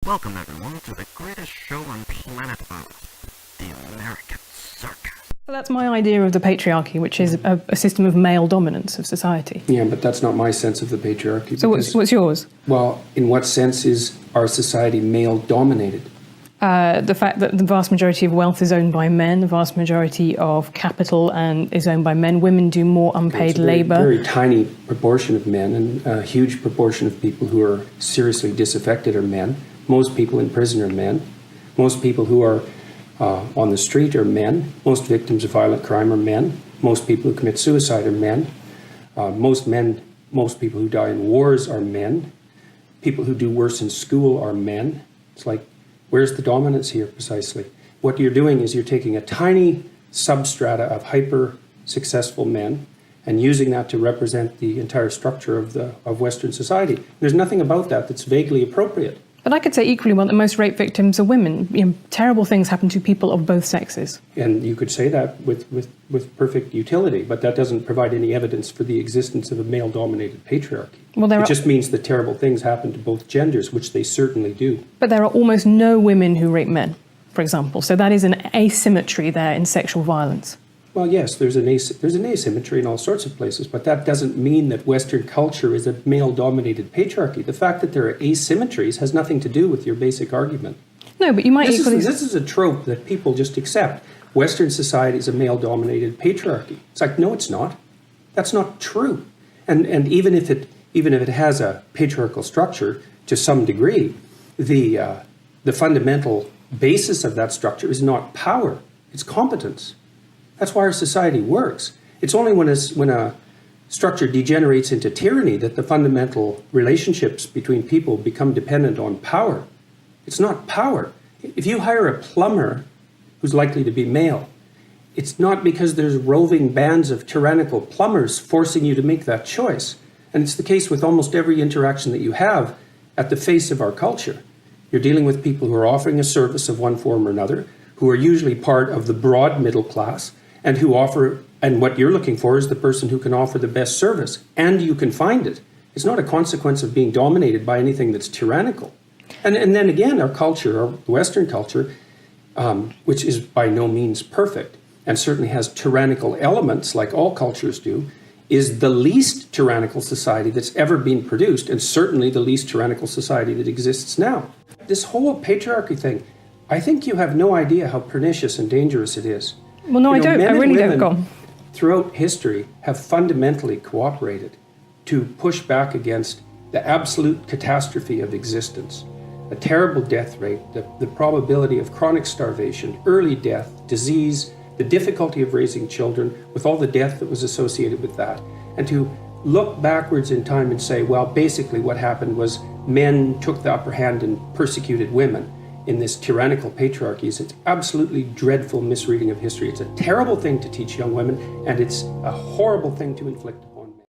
Welcome everyone to the greatest show on planet Earth, the American Circus. So that's my idea of the patriarchy, which is a system of male dominance of society. Yeah, but that's not my sense of the patriarchy. So what's yours? Well, in what sense is our society male-dominated? The fact that the vast majority of wealth is owned by men, the vast majority of capital is owned by men. Women do more unpaid labour. A very tiny proportion of men, and a huge proportion of people who are seriously disaffected are men. Most people in prison are men. Most people who are on the street are men. Most victims of violent crime are men. Most people who commit suicide are men. Most people who die in wars are men. People who do worse in school are men. It's like, where's the dominance here precisely? What you're doing is you're taking a tiny substrata of hyper-successful men and using that to represent the entire structure of Western society. There's nothing about that that's vaguely appropriate. But I could say equally well that most rape victims are women. You know, terrible things happen to people of both sexes. And you could say that with perfect utility, but that doesn't provide any evidence for the existence of a male-dominated patriarchy. Well, it just means that terrible things happen to both genders, which they certainly do. But there are almost no women who rape men, for example. So that is an asymmetry there in sexual violence. Well, yes, there's an asymmetry in all sorts of places, but that doesn't mean that Western culture is a male-dominated patriarchy. The fact that there are asymmetries has nothing to do with your basic argument. No, but you might This is a trope that people just accept. Western society is a male-dominated patriarchy. It's like, no, it's not. That's not true. And even if it has a patriarchal structure to some degree, the fundamental basis of that structure is not power, it's competence. That's why our society works. It's only when a structure degenerates into tyranny that the fundamental relationships between people become dependent on power. It's not power. If you hire a plumber who's likely to be male, it's not because there's roving bands of tyrannical plumbers forcing you to make that choice. And it's the case with almost every interaction that you have at the face of our culture. You're dealing with people who are offering a service of one form or another, who are usually part of the broad middle class, and what you're looking for is the person who can offer the best service, and you can find it. It's not a consequence of being dominated by anything that's tyrannical. And then again, our culture, our Western culture, which is by no means perfect, and certainly has tyrannical elements like all cultures do, is the least tyrannical society that's ever been produced, and certainly the least tyrannical society that exists now. This whole patriarchy thing, I think you have no idea how pernicious and dangerous it is. Well, no, I don't. I really don't. Go on. Throughout history have fundamentally cooperated to push back against the absolute catastrophe of existence. A terrible death rate, the probability of chronic starvation, early death, disease, the difficulty of raising children, with all the death that was associated with that. And to look backwards in time and say, well, basically what happened was men took the upper hand and persecuted women in this tyrannical patriarchy is an absolutely dreadful misreading of history. It's a terrible thing to teach young women, and it's a horrible thing to inflict.